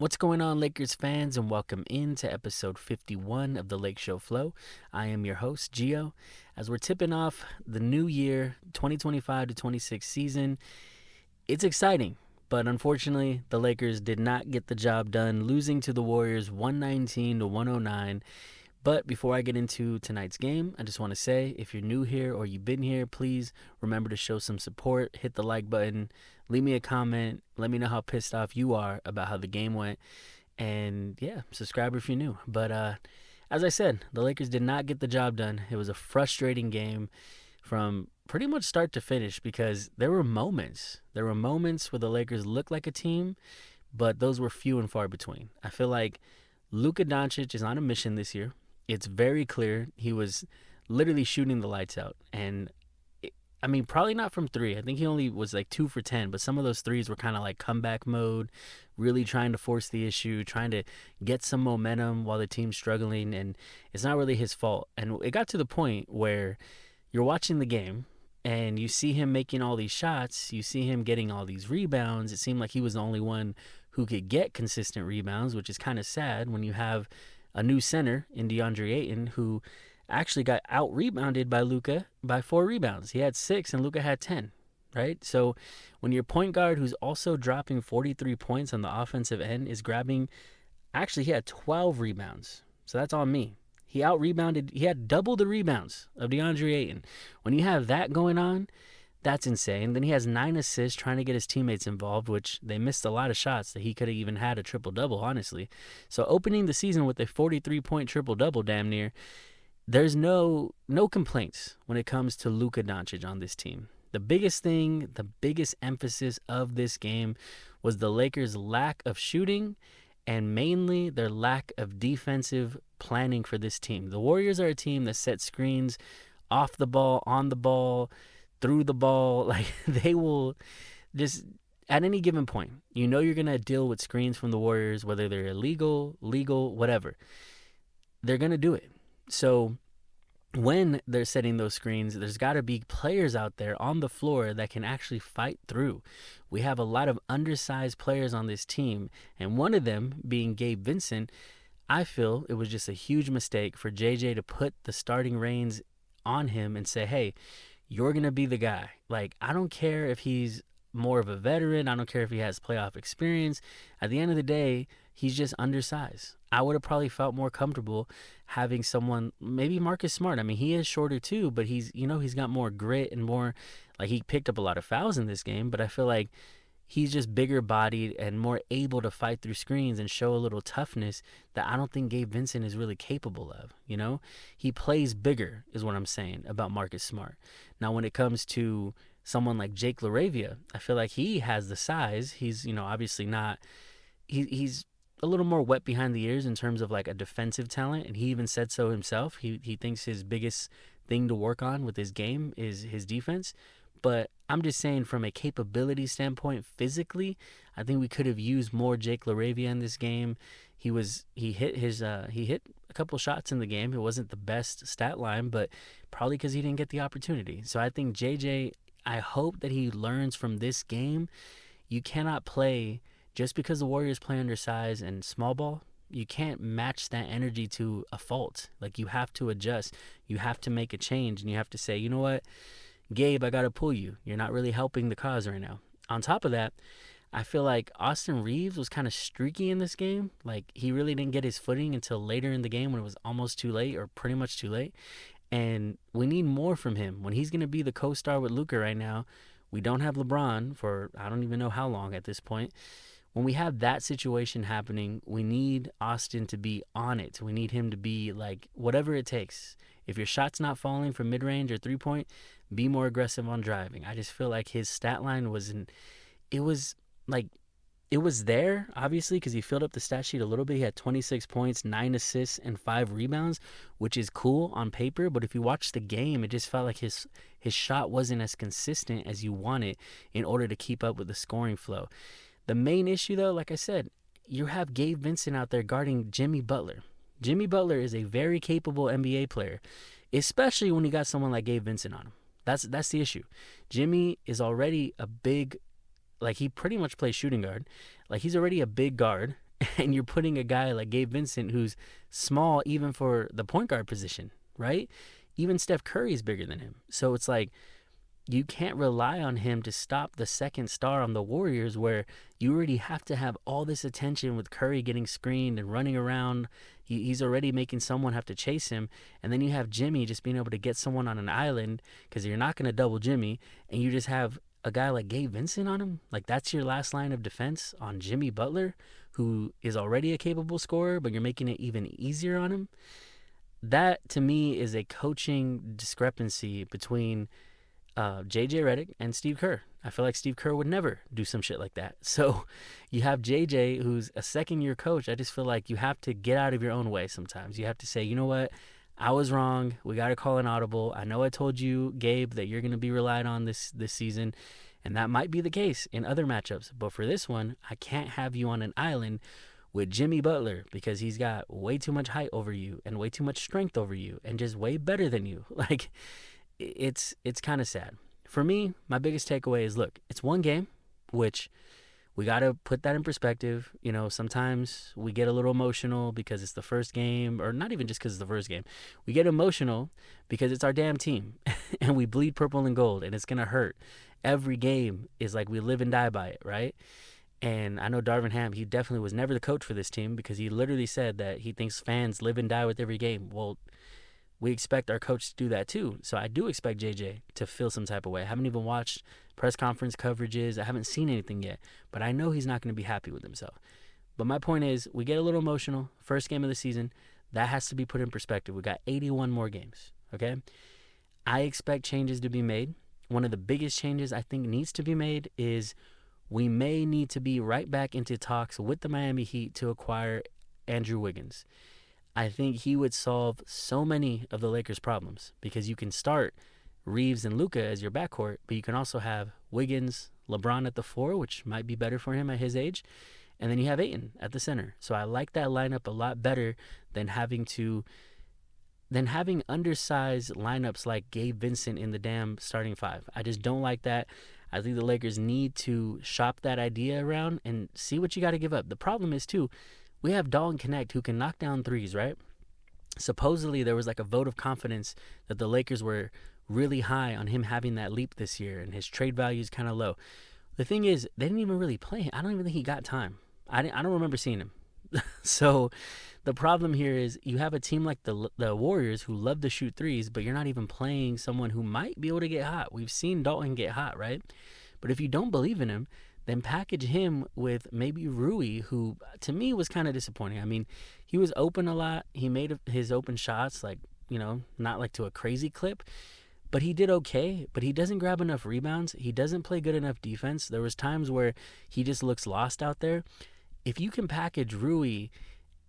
What's going on, Lakers fans, and welcome into episode 51 of the LakeShow Flow. I am your host, Gio. As we're tipping off the new year, 2025 to 26 season, it's exciting, but unfortunately, the Lakers did not get the job done, losing to the Warriors 119 to 109. But before I get into tonight's game, I just want to say, if you're new here or you've been here, please remember to show some support. Hit the like button, leave me a comment, let me know how pissed off you are about how the game went, and yeah, subscribe if you're new. But as I said, the Lakers did not get the job done. It was a frustrating game from pretty much start to finish because there were moments where the Lakers looked like a team, but those were few and far between. I feel like Luka Doncic is on a mission this year. It's very clear he was literally shooting the lights out. And probably not from three. I think he only was like 2 for 10, but some of those threes were kind of like comeback mode, really trying to force the issue, trying to get some momentum while the team's struggling. And it's not really his fault. And it got to the point where you're watching the game and you see him making all these shots, you see him getting all these rebounds. It seemed like he was the only one who could get consistent rebounds, which is kind of sad when you have a new center in DeAndre Ayton who actually got out-rebounded by Luka by 4 rebounds. He had 6 and Luka had 10, right? So when your point guard who's also dropping 43 points on the offensive end is grabbing, actually he had 12 rebounds. So that's on me. He out-rebounded, he had double the rebounds of DeAndre Ayton. When you have that going on, that's insane. Then he has 9 assists trying to get his teammates involved, which they missed a lot of shots that he could have even had a triple-double, honestly. So opening the season with a 43-point triple-double damn near, there's no complaints when it comes to Luka Doncic on this team. The biggest thing, the biggest emphasis of this game was the Lakers' lack of shooting and mainly their lack of defensive planning for this team. The Warriors are a team that sets screens off the ball, on the ball, through the ball. Like, they will just, at any given point, you know you're going to deal with screens from the Warriors, whether they're illegal, legal, whatever. They're going to do it. So when they're setting those screens, there's got to be players out there on the floor that can actually fight through. We have a lot of undersized players on this team, and one of them being Gabe Vincent. I feel it was just a huge mistake for JJ to put the starting reins on him and say, hey, you're going to be the guy. Like, I don't care if he's more of a veteran. I don't care if he has playoff experience. At the end of the day, he's just undersized. I would have probably felt more comfortable having someone, maybe Marcus Smart. I mean, he is shorter too, but he's got more grit and more, like, he picked up a lot of fouls in this game, but I feel like he's just bigger bodied and more able to fight through screens and show a little toughness that I don't think Gabe Vincent is really capable of. He plays bigger is what I'm saying about Marcus Smart. Now, when it comes to someone like Jake LaRavia, I feel like he has the size. He's, obviously not, he's a little more wet behind the ears in terms of like a defensive talent. And he even said so himself. He thinks his biggest thing to work on with his game is his defense. But I'm just saying, from a capability standpoint, physically, I think we could have used more Jake LaRavia in this game. He hit a couple shots in the game. It wasn't the best stat line, but probably because he didn't get the opportunity. So I think JJ, I hope that he learns from this game. You cannot play just because the Warriors play undersized and small ball. You can't match that energy to a fault. Like, you have to adjust. You have to make a change, and you have to say, you know what, Gabe, I got to pull you. You're not really helping the cause right now. On top of that, I feel like Austin Reeves was kind of streaky in this game. Like, he really didn't get his footing until later in the game when it was almost too late, or pretty much too late. And we need more from him. When he's going to be the co-star with Luka right now, we don't have LeBron for I don't even know how long at this point. When we have that situation happening, we need Austin to be on it. We need him to be like, whatever it takes. If your shot's not falling from mid-range or three-point, be more aggressive on driving. I just feel like his stat line it was there, obviously, because he filled up the stat sheet a little bit. He had 26 points, 9 assists, and 5 rebounds, which is cool on paper. But if you watch the game, it just felt like his shot wasn't as consistent as you want it in order to keep up with the scoring flow. The main issue, though, like I said, you have Gabe Vincent out there guarding Jimmy Butler. Jimmy Butler is a very capable NBA player, especially when you got someone like Gabe Vincent on him. That's the issue. Jimmy is already a big, like, he pretty much plays shooting guard. Like, he's already a big guard, and you're putting a guy like Gabe Vincent, who's small even for the point guard position, right? Even Steph Curry is bigger than him. So it's like, you can't rely on him to stop the second star on the Warriors, where you already have to have all this attention with Curry getting screened and running around. He's already making someone have to chase him. And then you have Jimmy just being able to get someone on an island, because you're not going to double Jimmy. And you just have a guy like Gabe Vincent on him. Like, that's your last line of defense on Jimmy Butler, who is already a capable scorer, but you're making it even easier on him. That, to me, is a coaching discrepancy between JJ Redick and Steve Kerr. I feel like Steve Kerr would never do some shit like that. So you have JJ, who's a second-year coach. I just feel like you have to get out of your own way sometimes. You have to say, you know what? I was wrong. We got to call an audible. I know I told you, Gabe, that you're going to be relied on this season, and that might be the case in other matchups. But for this one, I can't have you on an island with Jimmy Butler, because he's got way too much height over you and way too much strength over you and just way better than you. Like, it's kind of sad. For me, my biggest takeaway is, look, it's one game, which we got to put that in perspective. You know, sometimes we get a little emotional because it's the first game, or not even just because it's the first game. We get emotional because it's our damn team and we bleed purple and gold, and it's going to hurt. Every game is like we live and die by it, right? And I know Darvin Ham, he definitely was never the coach for this team, because he literally said that he thinks fans live and die with every game. Well, we expect our coach to do that too. So I do expect JJ to feel some type of way. I haven't even watched press conference coverages. I haven't seen anything yet, but I know he's not going to be happy with himself. But my point is, we get a little emotional. First game of the season, that has to be put in perspective. We got 81 more games, okay? I expect changes to be made. One of the biggest changes I think needs to be made is we may need to be right back into talks with the Miami Heat to acquire Andrew Wiggins. I think he would solve so many of the Lakers' problems, because you can start Reeves and Luka as your backcourt, but you can also have Wiggins, LeBron at the 4, which might be better for him at his age, and then you have Ayton at the center. So I like that lineup a lot better than having undersized lineups like Gabe Vincent in the damn starting 5. I just don't like that. I think the Lakers need to shop that idea around and see what you got to give up. The problem is, too, we have Dalton Connect, who can knock down threes, right? Supposedly there was like a vote of confidence that the Lakers were really high on him having that leap this year, and his trade value is kind of low. The thing is, they didn't even really play him. I don't even think he got time. I don't remember seeing him. So the problem here is, you have a team like the Warriors, who love to shoot threes, but you're not even playing someone who might be able to get hot. We've seen Dalton get hot, right? But if you don't believe in him, then package him with maybe Rui, who to me was kind of disappointing. I mean, he was open a lot. He made his open shots, like, you know, not like to a crazy clip, but he did okay. But he doesn't grab enough rebounds. He doesn't play good enough defense. There was times where he just looks lost out there. If you can package Rui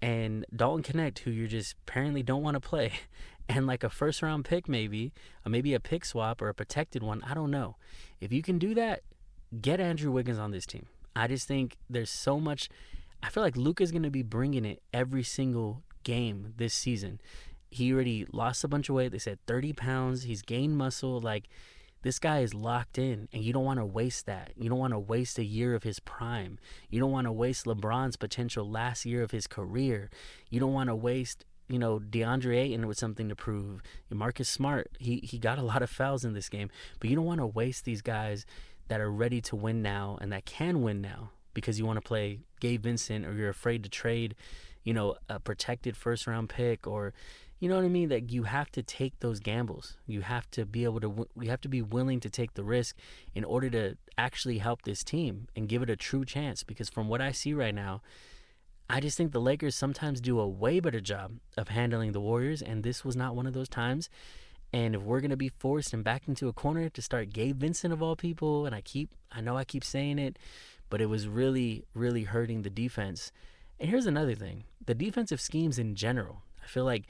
and Dalton Connect, who you just apparently don't want to play, and like a first-round pick maybe, or maybe a pick swap or a protected one, I don't know. If you can do that, get Andrew Wiggins on this team. I just think there's so much. I feel like Luka's going to be bringing it every single game this season. He already lost a bunch of weight. They said 30 pounds. He's gained muscle. Like, this guy is locked in, and you don't want to waste that. You don't want to waste a year of his prime. You don't want to waste LeBron's potential last year of his career. You don't want to waste, you know, DeAndre Ayton with something to prove. Marcus Smart, he got a lot of fouls in this game, but you don't want to waste these guys that are ready to win now and that can win now, because you want to play Gabe Vincent, or you're afraid to trade, you know, a protected first-round pick, or, you know what I mean? That you have to take those gambles. You have to be able to. You have to be willing to take the risk in order to actually help this team and give it a true chance. Because from what I see right now, I just think the Lakers sometimes do a way better job of handling the Warriors, and this was not one of those times. And if we're going to be forced and backed into a corner to start Gabe Vincent of all people, and I know I keep saying it, but it was really, really hurting the defense. And here's another thing. The defensive schemes in general, I feel like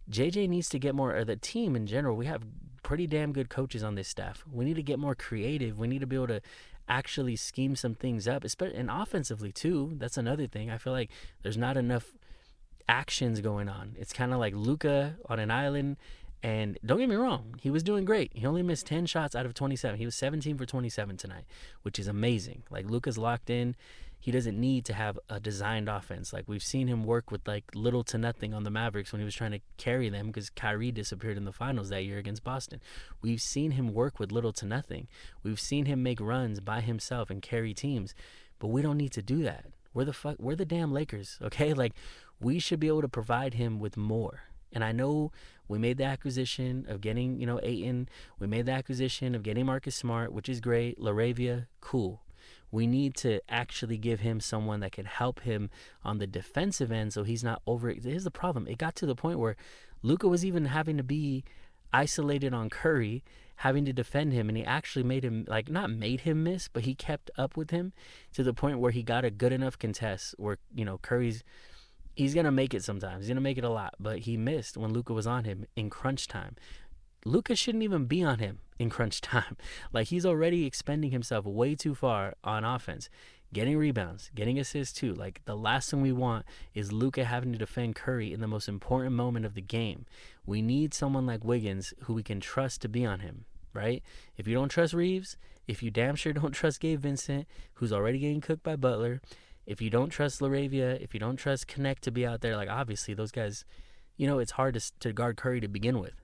JJ needs to get more, or the team in general, we have pretty damn good coaches on this staff. We need to get more creative. We need to be able to actually scheme some things up, and offensively too. That's another thing. I feel like there's not enough actions going on. It's kind of like Luka on an island. And don't get me wrong, he was doing great. He only missed 10 shots out of 27. He was 17 for 27 tonight, which is amazing. Like, Luka's locked in. he doesn't need to have a designed offense. Like, we've seen him work with like little to nothing on the Mavericks when he was trying to carry them because Kyrie disappeared in the finals that year against Boston. We've seen him work with little to nothing. We've seen him make runs by himself and carry teams, but we don't need to do that. We're the damn Lakers, okay? Like, we should be able to provide him with more. And I know we made the acquisition of getting, Ayton. We made the acquisition of getting Marcus Smart, which is great. LaRavia, cool. We need to actually give him someone that can help him on the defensive end so he's not over. Here's the problem. It got to the point where Luka was even having to be isolated on Curry, having to defend him, and he actually made him, like, not made him miss, but he kept up with him to the point where he got a good enough contest where, he's going to make it sometimes. He's going to make it a lot, but he missed when Luka was on him in crunch time. Luka shouldn't even be on him in crunch time. Like, he's already expending himself way too far on offense, getting rebounds, getting assists too. Like, the last thing we want is Luka having to defend Curry in the most important moment of the game. We need someone like Wiggins who we can trust to be on him, right? If you don't trust Reeves, if you damn sure don't trust Gabe Vincent, who's already getting cooked by Butler, if you don't trust LaRavia, if you don't trust Connect to be out there, like, obviously those guys, it's hard to guard Curry to begin with.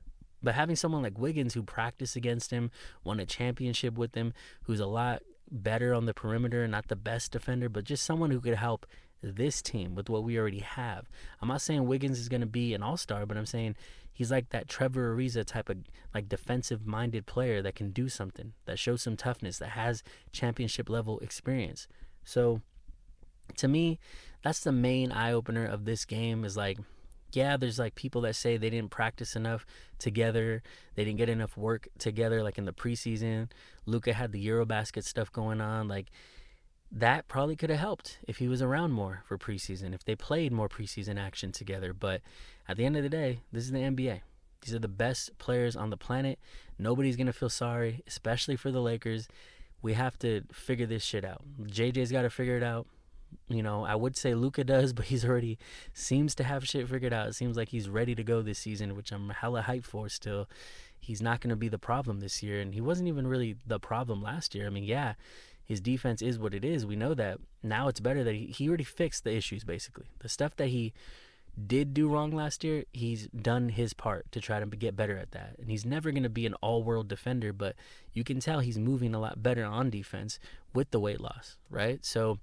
But having someone like Wiggins who practiced against him, won a championship with him, who's a lot better on the perimeter, not the best defender, but just someone who could help this team with what we already have. I'm not saying Wiggins is going to be an all-star, but I'm saying he's like that Trevor Ariza type of, like, defensive-minded player that can do something, that shows some toughness, that has championship-level experience. So, to me, that's the main eye-opener of this game is, like, yeah, there's, like, people that say they didn't practice enough together. They didn't get enough work together, like, in the preseason. Luka had the Eurobasket stuff going on. Like, that probably could have helped if he was around more for preseason, if they played more preseason action together. But at the end of the day, this is the NBA. These are the best players on the planet. Nobody's going to feel sorry, especially for the Lakers. We have to figure this shit out. JJ's got to figure it out. I would say Luka does, but he's already seems to have shit figured out. It seems like he's ready to go this season, which I'm hella hyped for still. He's not going to be the problem this year, and he wasn't even really the problem last year. I mean, yeah, his defense is what it is. We know that. Now it's better that he already fixed the issues, basically. The stuff that he did do wrong last year, he's done his part to try to get better at that. And he's never going to be an all-world defender, but you can tell he's moving a lot better on defense with the weight loss, right? So,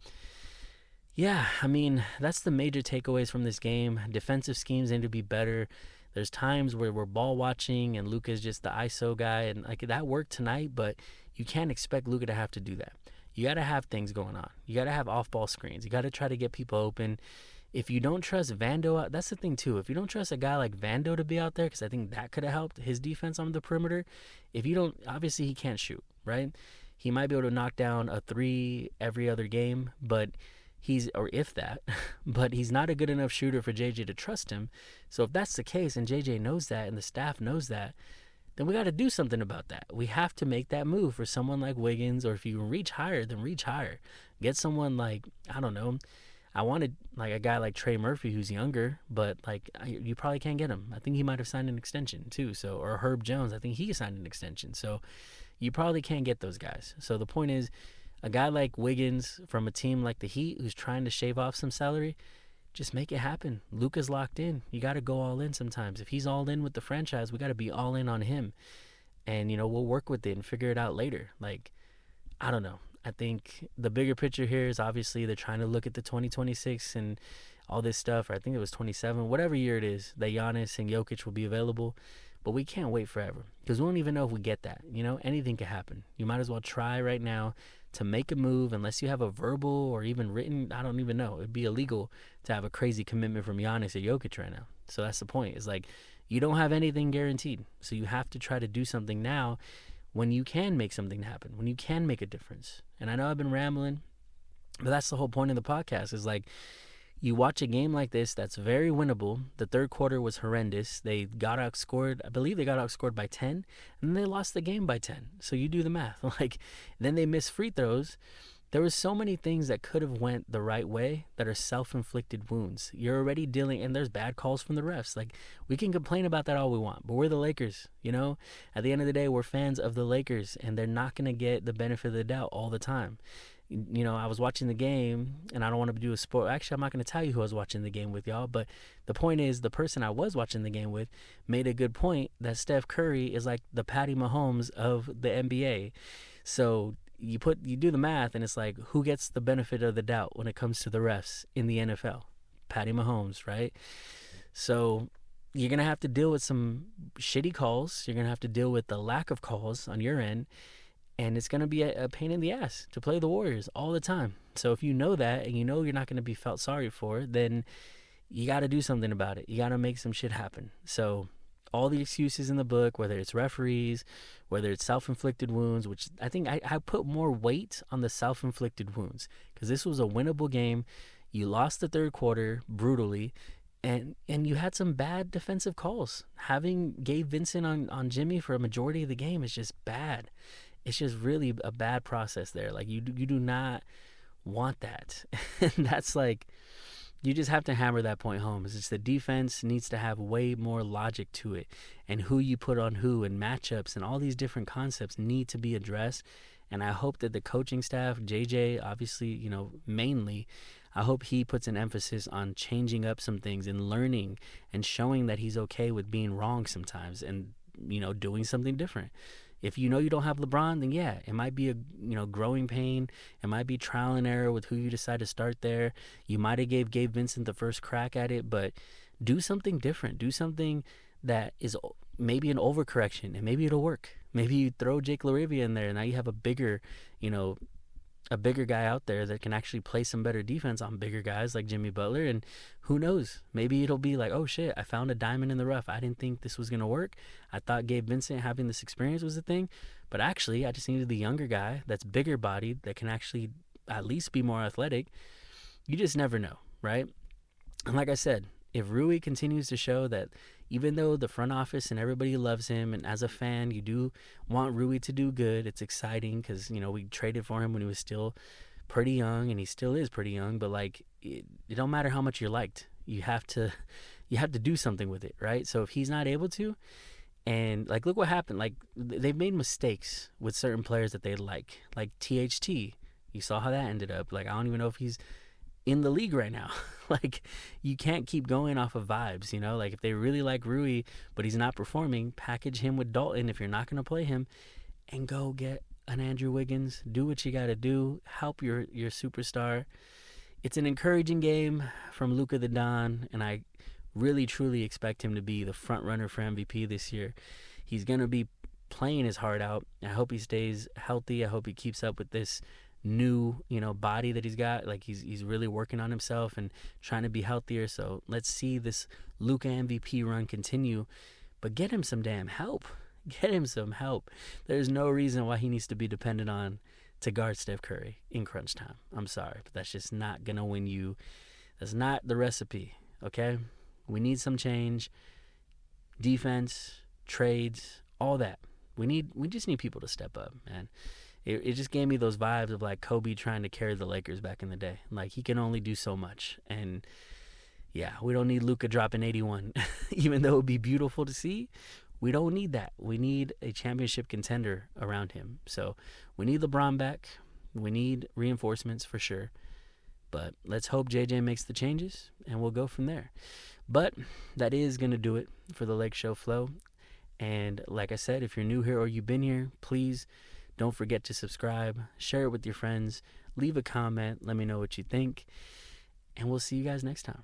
yeah, I mean, that's the major takeaways from this game. Defensive schemes need to be better. There's times where we're ball watching and Luka's just the ISO guy, and like that worked tonight, but you can't expect Luka to have to do that. You got to have things going on. You got to have off-ball screens. You got to try to get people open. If you don't trust Vando, that's the thing too. If you don't trust a guy like Vando to be out there, because I think that could have helped his defense on the perimeter. If you don't, obviously he can't shoot, right? He might be able to knock down a 3 every other game, but but he's not a good enough shooter for JJ to trust him. So if that's the case, and JJ knows that, and the staff knows that, then we got to do something about that. We have to make that move for someone like Wiggins, or if you reach higher, then reach higher. Get someone like, I don't know, I wanted like a guy like Trey Murphy who's younger, but like you probably can't get him. I think he might have signed an extension too. So, or Herb Jones, I think he signed an extension. So you probably can't get those guys. So the point is, a guy like Wiggins from a team like the Heat who's trying to shave off some salary, just make it happen. Luka's locked in. You got to go all in sometimes. If he's all in with the franchise, we got to be all in on him. And, we'll work with it and figure it out later. Like, I don't know. I think the bigger picture here is obviously they're trying to look at the 2026 and all this stuff. Or I think it was 27, whatever year it is, that Giannis and Jokic will be available. But we can't wait forever because we don't even know if we get that. Anything could happen. You might as well try right now to make a move unless you have a verbal or even written. I don't even know. It'd be illegal to have a crazy commitment from Giannis or Jokic right now. So that's the point. It's like you don't have anything guaranteed. So you have to try to do something now when you can make something happen, when you can make a difference. And I know I've been rambling, but that's the whole point of the podcast is like, you watch a game like this that's very winnable. The third quarter was horrendous. They got outscored. I believe they got outscored by 10, and they lost the game by 10. So you do the math. Then they missed free throws. There was so many things that could have went the right way that are self-inflicted wounds. You're already dealing, and there's bad calls from the refs. Like, we can complain about that all we want, but we're the Lakers, At the end of the day, we're fans of the Lakers, and they're not going to get the benefit of the doubt all the time. I was watching the game, and I don't want to do a sport. Actually, I'm not going to tell you who I was watching the game with, y'all. But the point is, the person I was watching the game with made a good point that Steph Curry is like the Patty Mahomes of the NBA. So you do the math, and it's like, who gets the benefit of the doubt when it comes to the refs in the NFL? Patty Mahomes, right? So you're going to have to deal with some shitty calls. You're going to have to deal with the lack of calls on your end. And it's going to be a pain in the ass to play the Warriors all the time. So if you know that, and you know you're not going to be felt sorry for, then you got to do something about it. You got to make some shit happen. So all the excuses in the book, whether it's referees, whether it's self-inflicted wounds, which I think I put more weight on the self-inflicted wounds, because this was a winnable game. You lost the third quarter brutally, and you had some bad defensive calls. Having Gabe Vincent on Jimmy for a majority of the game is just bad. It's just really a bad process there. Like, you do not want that. And that's like, you just have to hammer that point home. It's just the defense needs to have way more logic to it. And who you put on who, and matchups, and all these different concepts need to be addressed. And I hope that the coaching staff, JJ, obviously, mainly, I hope he puts an emphasis on changing up some things and learning and showing that he's okay with being wrong sometimes, and, doing something different. If you don't have LeBron, then yeah, it might be a growing pain. It might be trial and error with who you decide to start there. You might have gave Gabe Vincent the first crack at it, but do something different. Do something that is maybe an overcorrection, and maybe it'll work. Maybe you throw Jake LaRivia in there, and now you have a bigger guy out there that can actually play some better defense on bigger guys like Jimmy Butler. And who knows, maybe it'll be like, oh shit, I found a diamond in the rough. I didn't think this was going to work. I thought Gabe Vincent having this experience was the thing, but actually I just needed the younger guy that's bigger bodied, that can actually at least be more athletic. You just never know, right? And like I said, if Rui continues to show that, even though the front office and everybody loves him, and as a fan you do want Rui to do good, it's exciting because we traded for him when he was still pretty young, and he still is pretty young, but like it don't matter how much you're liked, you have to do something with it, right? So if he's not able to, and like, look what happened, like they've made mistakes with certain players that they like THT. You saw how that ended up. Like, I don't even know if he's in the league right now. Like, you can't keep going off of vibes, like if they really like Rui but he's not performing, package him with Dalton if you're not going to play him, and go get an Andrew Wiggins. Do what you got to do. Help your superstar. It's an encouraging game from Luka the Don, and I really truly expect him to be the front runner for MVP this year. He's going to be playing his heart out. I hope he stays healthy. I hope he keeps up with this new body that he's got. Like, he's really working on himself and trying to be healthier. So let's see this Luka MVP run continue, but get him some damn help. Get him some help. There's no reason why he needs to be dependent on to guard Steph Curry in crunch time. I'm sorry, but that's just not gonna win you. That's not the recipe. Okay, we need some change. Defense, trades, all that. We just need people to step up, man. It just gave me those vibes of like Kobe trying to carry the Lakers back in the day. Like, he can only do so much. And yeah, we don't need Luka dropping 81. Even though it would be beautiful to see, we don't need that. We need a championship contender around him. So we need LeBron back. We need reinforcements for sure. But let's hope JJ makes the changes, and we'll go from there. But that is going to do it for the Lake Show Flow. And like I said, if you're new here or you've been here, please don't forget to subscribe, share it with your friends, leave a comment, let me know what you think, and we'll see you guys next time.